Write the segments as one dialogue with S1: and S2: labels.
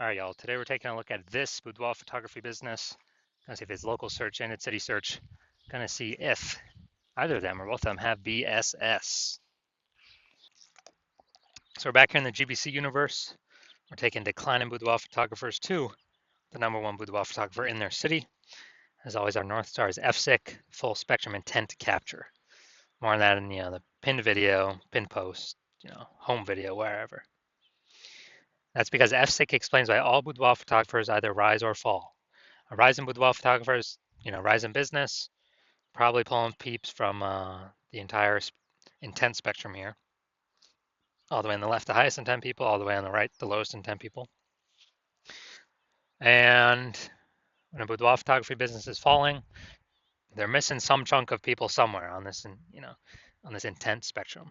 S1: All right, y'all. Today we're taking a look at this boudoir photography business. Gonna see if it's local search and it's city search. Gonna see if either of them or both of them have BSS. So we're back here in the GBC universe. We're taking declining boudoir photographers to the #1 boudoir photographer in their city. As always, our North Star is FSIC, full spectrum intent capture. More on that in the pinned video, pinned post, home video, wherever. That's because FSIC explains why all boudoir photographers either rise or fall. A rise in boudoir photographers, rise in business, probably pulling peeps from the entire intent spectrum here. All the way on the left, the highest intent people, all the way on the right, the lowest intent people. And when a boudoir photography business is falling, they're missing some chunk of people somewhere on this, on this intent spectrum.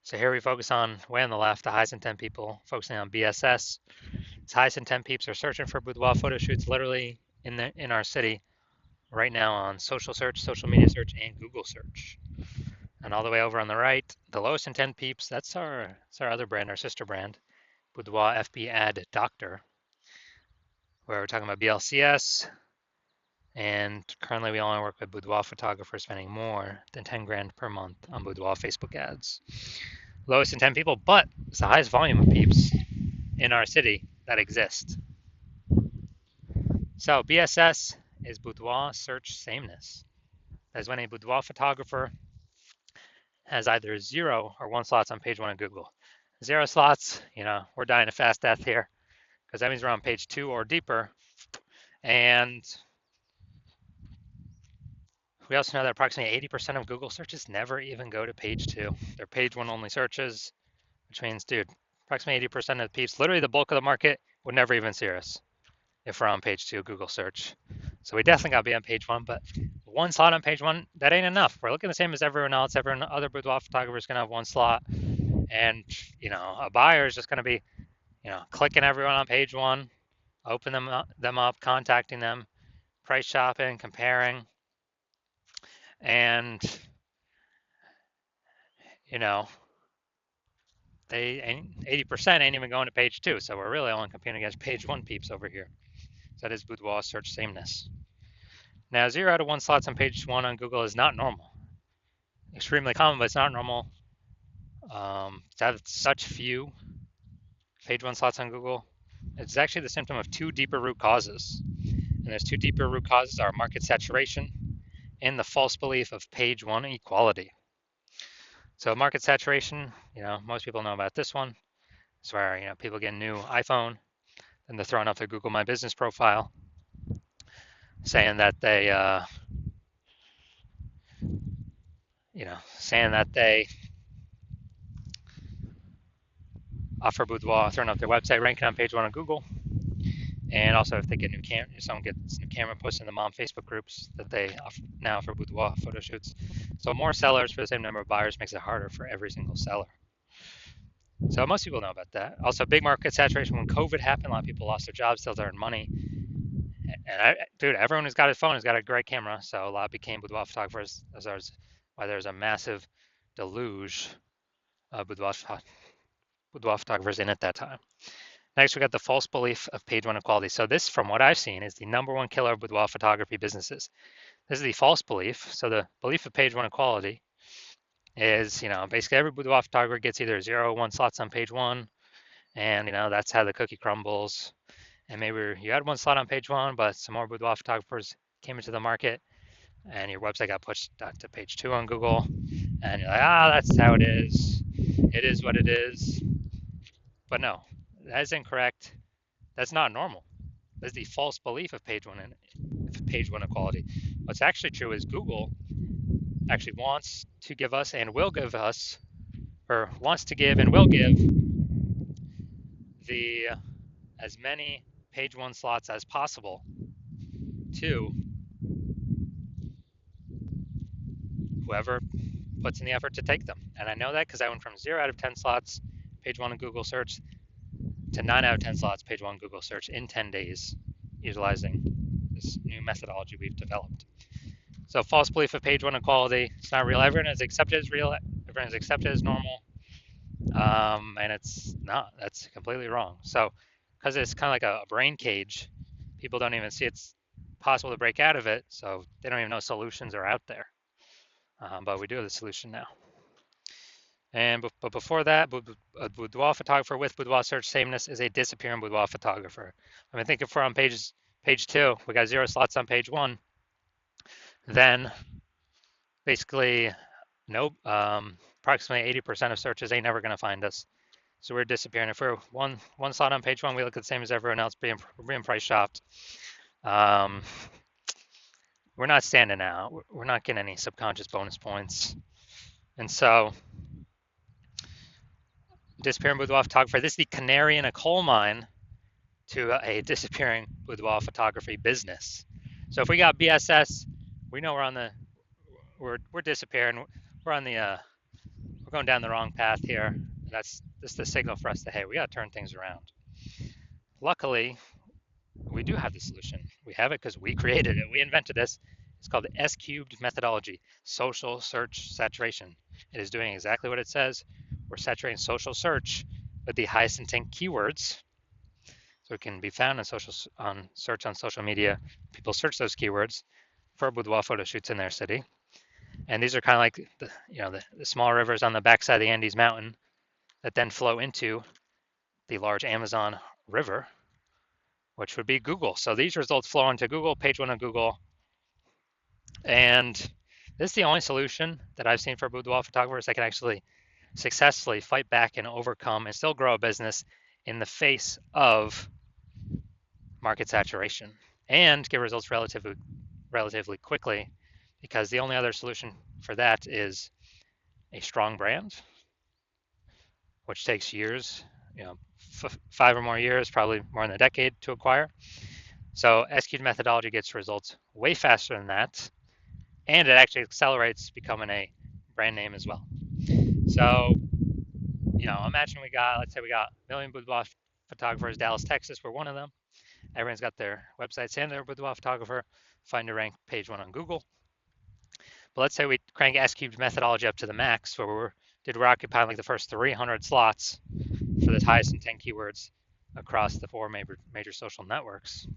S1: So here we focus on way on the left, the highest intent people, focusing on BSS. These highest intent peeps are searching for boudoir photo shoots literally in our city right now on social search, social media search, and Google search. And all the way over on the right, the lowest intent peeps, that's our other brand, our sister brand, Boudoir FB Ad Doctor, where we're talking about BLCS. And currently we only work with boudoir photographers spending more than 10 grand per month on boudoir Facebook ads. Lowest intent people, but it's the highest volume of peeps in our city that exist. So BSS is boudoir search sameness. That is when a boudoir photographer has either 0 or 1 slots on page 1 of Google. 0 slots, we're dying a fast death here because that means we're on page 2 or deeper. And we also know that approximately 80% of Google searches never even go to page 2. They're page 1 only searches, which means, dude, approximately 80% of the peeps, literally the bulk of the market, would never even see us if we're on page 2 Google search. So we definitely got to be on page 1, but 1 slot on page 1, that ain't enough. We're looking the same as everyone else. Every other boudoir photographer is going to have 1 slot. And, a buyer is just going to be, clicking everyone on page 1, open them up, contacting them, price shopping, comparing. And, they 80% ain't even going to page 2. So we're really only competing against page 1 peeps over here. So that is boudoir search sameness. Now, 0 out of 1 slots on page 1 on Google is not normal. Extremely common, but it's not normal. To have such few page 1 slots on Google, it's actually the symptom of 2 deeper root causes. And those 2 deeper root causes are market saturation and the false belief of page 1 equality. So market saturation, most people know about this one. It's where, people get a new iPhone and they're throwing up their Google My Business profile saying that they, offer boudoir, throwing up their website, ranking on page 1 on Google. And also if they get someone gets new camera posted in the mom Facebook groups that they now offer boudoir photo shoots. So more sellers for the same number of buyers makes it harder for every single seller. So most people know about that. Also, big market saturation. When COVID happened, a lot of people lost their jobs, still earn money. And dude, everyone who's got his phone has got a great camera, so a lot became boudoir photographers. Why there's a massive deluge of boudoir photographers in at that time. Next, we got the false belief of page 1 equality. So this, from what I've seen, is the #1 killer of boudoir photography businesses. This is the false belief. So the belief of page 1 equality is, basically every boudoir photographer gets either 0 or 1 slots on page 1, and that's how the cookie crumbles. And maybe you had 1 slot on page 1, but some more boudoir photographers came into the market, and your website got pushed to page 2 on Google, and you're like, that's how it is. It is what it is. But no, that is incorrect. That's not normal. That's the false belief of page 1 equality. What's actually true is Google actually wants to give us and will give us, or wants to give and will give as many page 1 slots as possible to whoever puts in the effort to take them. And I know that because I went from 0 out of 10 slots page 1 in Google search to 9 out of 10 slots page 1 Google search in 10 days, utilizing this new methodology we've developed. So false belief of page 1 equality, it's not real. Everyone is accepted as real, everyone is accepted as normal, and it's not. That's completely wrong. So because it's kind of like a brain cage, people don't even see it's possible to break out of it, so they don't even know solutions are out there. But we do have the solution now. But before that, a boudoir photographer with boudoir search sameness is a disappearing boudoir photographer. I mean, think if we're on page 2, we got 0 slots on page 1, then basically nope, approximately 80% of searches ain't never gonna find us. So we're disappearing. If we're one slot on page 1, we look the same as everyone else, being price shopped. Um, we're not standing out. We're not getting any subconscious bonus points. And so disappearing boudoir photographer, this is the canary in a coal mine to a disappearing boudoir photography business. So if we got BSS, we know we're disappearing. We're on the we're going down the wrong path here. That's the signal for us that, hey, we got to turn things around. Luckily, we do have the solution. We have it because we created it. We invented this. It's called the S-cubed methodology, social search saturation. It is doing exactly what it says. We're saturating social search with the highest intent keywords, so it can be found on search on social media. People search those keywords for boudoir photo shoots in their city. And these are kind of like the small rivers on the backside of the Andes Mountain that then flow into the large Amazon River, which would be Google. So these results flow into Google, page 1 of Google. And this is the only solution that I've seen for boudoir photographers that can actually successfully fight back and overcome and still grow a business in the face of market saturation and get results relatively quickly, because the only other solution for that is a strong brand, which takes years, 5 or more years, probably more than a decade to acquire. So S-cubed methodology gets results way faster than that, and it actually accelerates becoming a brand name as well. So, imagine let's say we got a million boudoir photographers. Dallas, Texas, we're one of them. Everyone's got their websites and their boudoir photographer. Find a rank page 1 on Google. But let's say we crank S-cubed methodology up to the max, where we're occupying like the first 300 slots for the highest intent keywords across the 4 major social networks.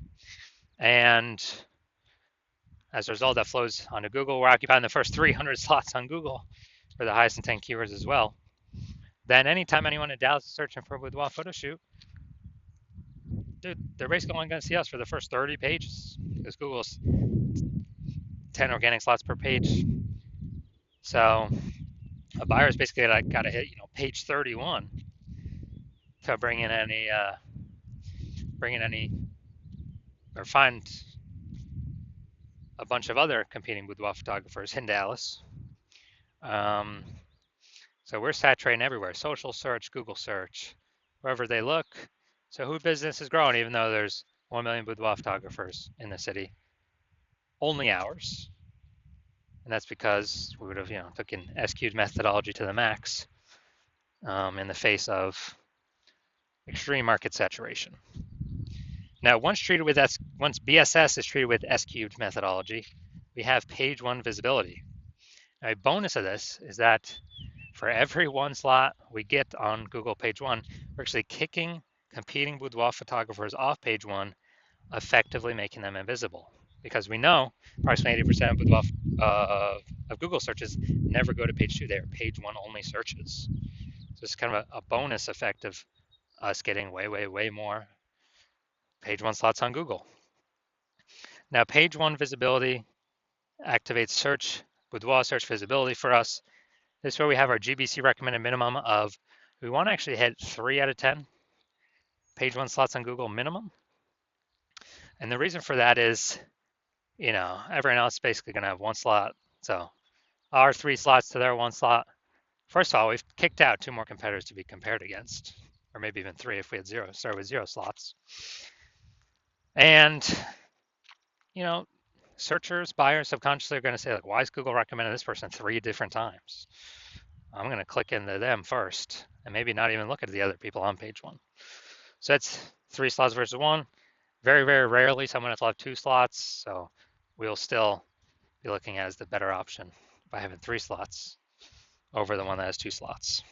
S1: And as a result, that flows onto Google. We're occupying the first 300 slots on Google for the highest intent keywords as well. Then anytime anyone in Dallas is searching for a boudoir photo shoot, dude, they're basically only going to see us for the first 30 pages, because Google's 10 organic slots per page. So a buyer's basically got to hit page 31 to bring in any or find a bunch of other competing boudoir photographers in Dallas. So we're saturating everywhere: social search, Google search, wherever they look. So who business is growing, even though there's 1 million boudoir photographers in the city? Only ours. And that's because we would have taken S-cubed methodology to the max in the face of extreme market saturation. Now, once BSS is treated with S-cubed methodology, we have page 1 visibility. Now, a bonus of this is that for every 1 slot we get on Google page 1, we're actually kicking competing boudoir photographers off page 1, effectively making them invisible. Because we know approximately 80% of boudoir of Google searches never go to page 2; they are page 1 only searches. So it's kind of a bonus effect of us getting way more page 1 slots on Google. Now, page 1 visibility activates boudoir search visibility for us. This is where we have our GBC recommended minimum of, we want to actually hit 3 out of 10 page 1 slots on Google minimum. And the reason for that is, everyone else is basically going to have 1 slot. So our 3 slots to their 1 slot. First of all, we've kicked out 2 more competitors to be compared against, or maybe even 3 if we had started with 0 slots. And, searchers, buyers subconsciously are going to say, like, why is Google recommending this person 3 different times? I'm going to click into them first and maybe not even look at the other people on page 1. So that's 3 slots versus 1. Very, very rarely someone will have 2 slots. So we'll still be looking at as the better option by having 3 slots over the one that has 2 slots.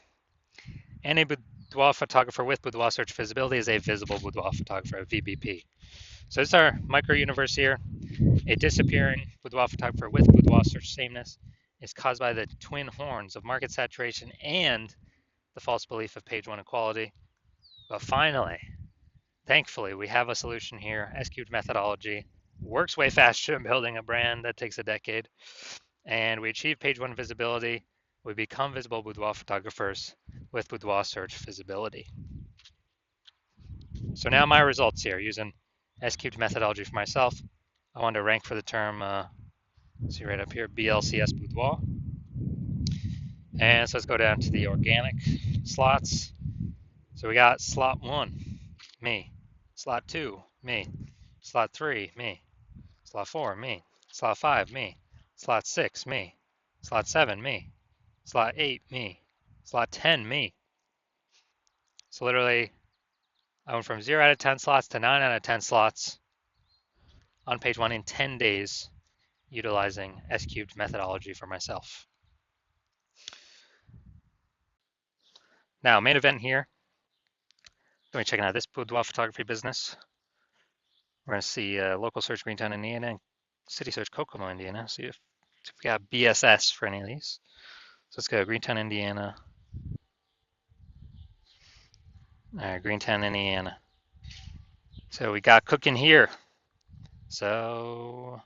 S1: And a Boudoir photographer with boudoir search visibility is a visible boudoir photographer, a VBP. So this is our micro universe here. A disappearing boudoir photographer with boudoir search sameness is caused by the twin horns of market saturation and the false belief of page one equality. But finally, thankfully, we have a solution here. S-cubed methodology works way faster than building a brand that takes a decade. And we achieve page one visibility. We become visible boudoir photographers with boudoir search visibility. So now my results here using S-cubed methodology for myself. I wanted to rank for the term, see right up here, BLCS boudoir. And so let's go down to the organic slots. So we got slot 1, me. Slot 2, me. Slot 3, me. Slot 4, me. Slot 5, me. Slot 6, me. Slot 7, me. Slot 8, me. Slot 10, me. So literally, I went from 0 out of 10 slots to 9 out of 10 slots on page 1 in 10 days utilizing S-cubed methodology for myself. Now, main event here. Going to be checking out this boudoir photography business. We're going to see local search Greentown, Indiana, and city search Kokomo, Indiana. See if we got BSS for any of these. So let's go Greentown, Indiana. All right, Greentown, Indiana. So we got cooking here. So,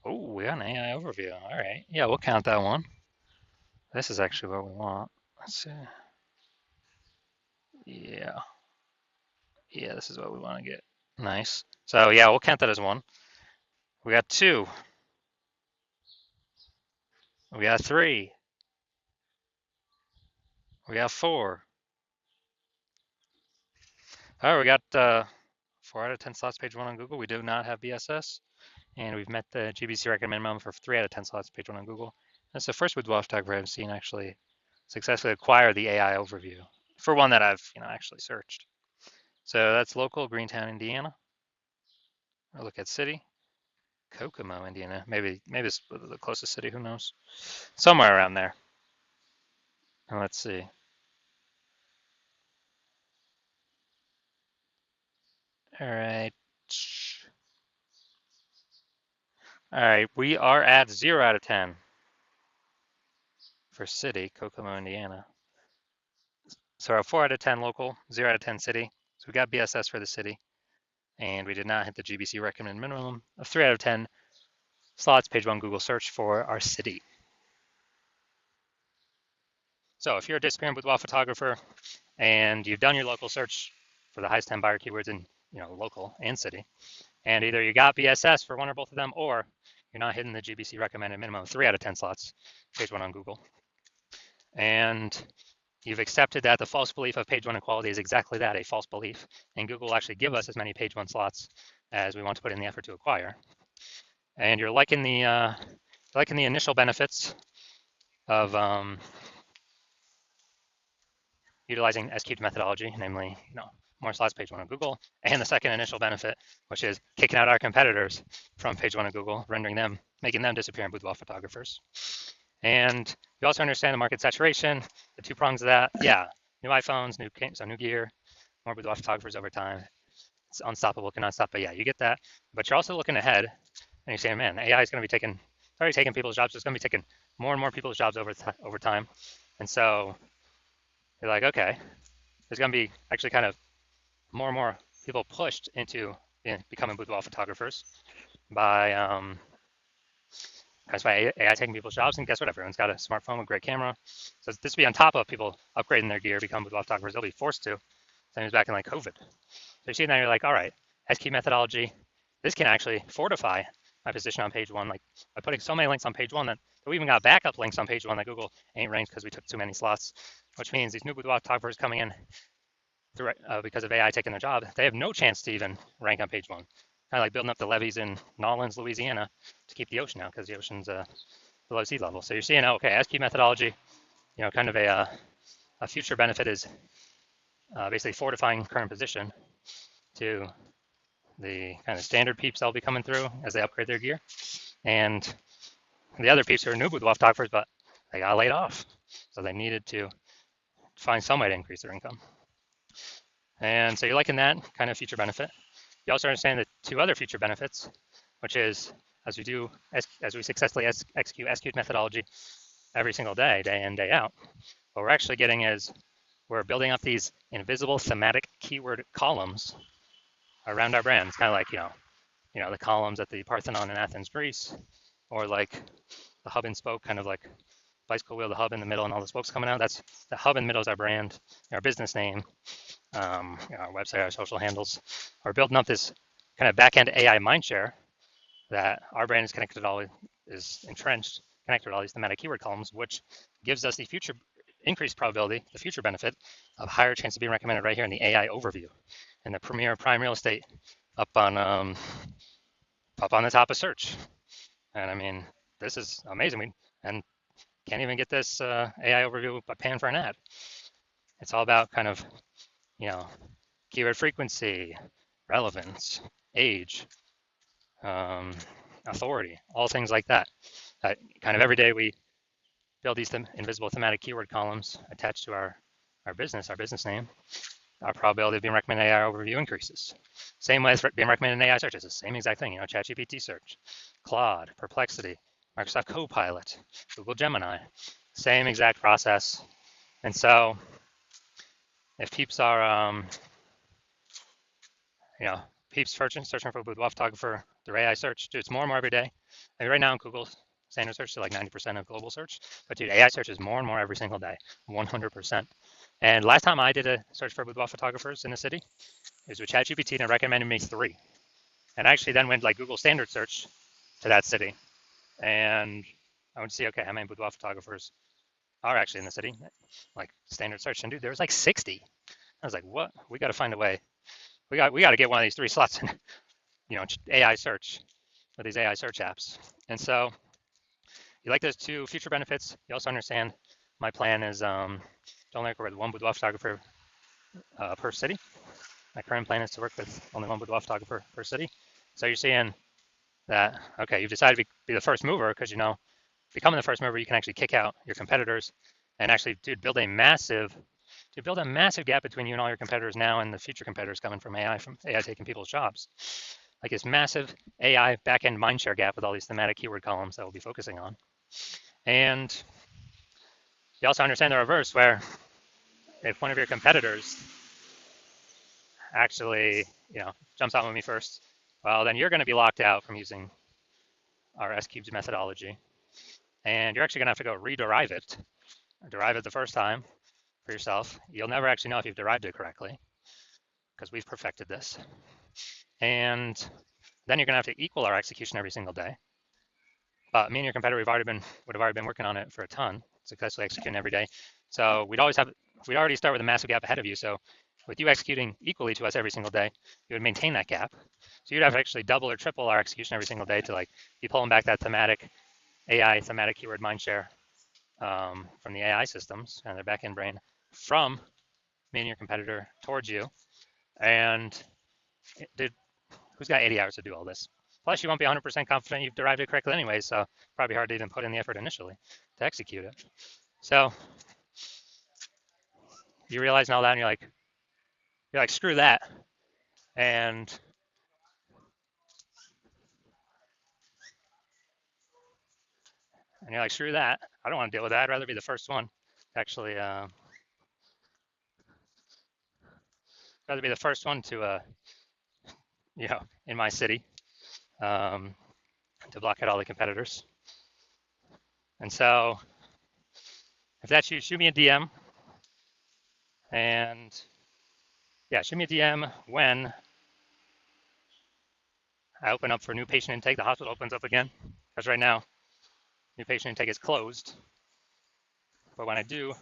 S1: oh, we got an AI overview. All right, yeah, we'll count that one. This is actually what we want. Let's see. Yeah, this is what we want to get. Nice. So yeah, we'll count that as one. We got 2. We got 3. We got 4. All right, we got 4 out of 10 slots, page 1 on Google. We do not have BSS, and we've met the GBC recommend minimum for 3 out of 10 slots, page 1 on Google. That's the first boudoir photographer I've seen actually successfully acquire the AI overview for one that I've actually searched. So that's local, Greentown, Indiana. I'll look at city, Kokomo, Indiana. Maybe it's the closest city. Who knows? Somewhere around there. And let's see. All right. All right, we are at 0 out of 10 for city, Kokomo, Indiana. So our 4 out of 10 local, 0 out of 10 city. So we got BSS for the city, and we did not hit the GBC recommended minimum of 3 out of 10 slots, page 1 Google search for our city. So if you're a disappearing boudoir photographer and you've done your local search for the highest 10 buyer keywords in local and city, and either you got BSS for one or both of them, or you're not hitting the GBC recommended minimum of 3 out of 10 slots, page 1 on Google, and you've accepted that the false belief of page 1 equality is exactly that, a false belief, and Google will actually give us as many page 1 slots as we want to put in the effort to acquire. And you're liking the initial benefits of utilizing S-cubed methodology, namely, more slots, page 1 on Google, and the second initial benefit, which is kicking out our competitors from page 1 of Google, making them disappearing boudoir photographers. And you also understand the market saturation, the 2 prongs of that. Yeah, new iPhones, new gear, more boudoir photographers over time. It's unstoppable, cannot stop. But yeah, you get that. But you're also looking ahead, and you're saying, man, AI is going to be already taking people's jobs. It's going to be taking more and more people's jobs over time. And so you're like, okay, there's going to be actually kind of more and more people pushed into becoming boudoir photographers by AI taking people's jobs. And guess what? Everyone's got a smartphone with a great camera. So this will be on top of people upgrading their gear, become boudoir photographers. They'll be forced to. Same as back in like COVID. So you see now you're like, all right, S-key methodology. This can actually fortify my position on page 1, like by putting so many links on page 1 that we even got backup links on page 1 that Google ain't ranked because we took too many slots, which means these new boudoir photographers coming in because of AI taking their job, they have no chance to even rank on page 1. Kind of like building up the levees in Nolens, Louisiana to keep the ocean out because the ocean's below sea level. So you're seeing, okay, S-key methodology, kind of a future benefit is basically fortifying current position to the kind of standard peeps that'll be coming through as they upgrade their gear. And the other peeps who are new boudoir photographers, but they got laid off. So they needed to find some way to increase their income. And so you're liking that kind of future benefit. You also understand the two other future benefits, which is as we successfully execute SQ methodology every single day, day in, day out, what we're actually getting is we're building up these invisible thematic keyword columns around our brand. It's kind of like, the columns at the Parthenon in Athens, Greece, or like the hub and spoke, kind of like bicycle wheel, the hub in the middle and all the spokes coming out. That's the hub in the middle is our brand, our business name, our website, our social handles. We're building up this kind of back-end AI mindshare that our brand is connected to is entrenched, connected to all these thematic keyword columns, which gives us the future increased probability, the future benefit of higher chance of being recommended right here in the AI overview in the premier prime real estate up on the top of search. And I mean, this is amazing. And can't even get this AI overview by paying for an ad. It's all about kind of, keyword frequency, relevance, age, authority, all things like that. Kind of every day we build these invisible thematic keyword columns attached to our business name. Our probability of being recommended in AI overview increases. Same way as being recommended in AI search. It's the same exact thing. ChatGPT search, Claude, Perplexity, Microsoft Copilot, Google Gemini, same exact process. And so if peeps are, peeps searching for boudoir photographer through AI search, dude, it's more and more every day. I mean, right now in Google standard search is like 90% of global search, but dude, AI search is more and more every single day, 100%. And last time I did a search for boudoir photographers in the city, it was with ChatGPT and it recommended me 3. And I actually then went like Google standard search to that city. And I would see, okay, how many boudoir photographers are actually in the city? Like standard search. And dude, there was like 60. I was like, what? We got to find a way. We got to get one of these 3 slots in, AI search with these AI search apps. And so you like those 2 future benefits. You also understand my plan is to only work with 1 boudoir photographer per city. My current plan is to work with only 1 boudoir photographer per city. So you're seeing that, okay, you've decided to be the first mover because, becoming the first mover, you can actually kick out your competitors and actually, dude, build a massive gap between you and all your competitors now and the future competitors coming from AI taking people's jobs. Like this massive AI backend mindshare gap with all these thematic keyword columns that we'll be focusing on. And you also understand the reverse, where if one of your competitors actually, jumps out with me first, well, then you're going to be locked out from using our S-cubed methodology. And you're actually going to have to go rederive it, derive it the first time for yourself. You'll never actually know if you've derived it correctly because we've perfected this. And then you're going to have to equal our execution every single day. But me and your competitor, would have already been working on it for a ton, successfully executing every day. So we'd already start with a massive gap ahead of you. So with you executing equally to us every single day, you would maintain that gap. So you'd have to actually double or triple our execution every single day to like be pulling back that thematic keyword mindshare from the AI systems and their backend brain from me and your competitor towards you. And who's got 80 hours to do all this? Plus, you won't be 100% confident you've derived it correctly anyway, so probably hard to even put in the effort initially to execute it. So you realize now that, and you're like, screw that. And you're like, screw that. I don't want to deal with that. I'd rather be the first one to actually, rather be the first one to, in my city, to block out all the competitors. And so if that's you, shoot me a DM. And yeah, shoot me a DM when I open up for new patient intake. The hospital opens up again, because right now, new patient intake is closed. But when I do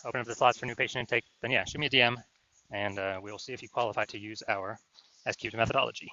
S1: open up the slots for new patient intake, then yeah, shoot me a DM, and we will see if you qualify to use our S-cubed methodology.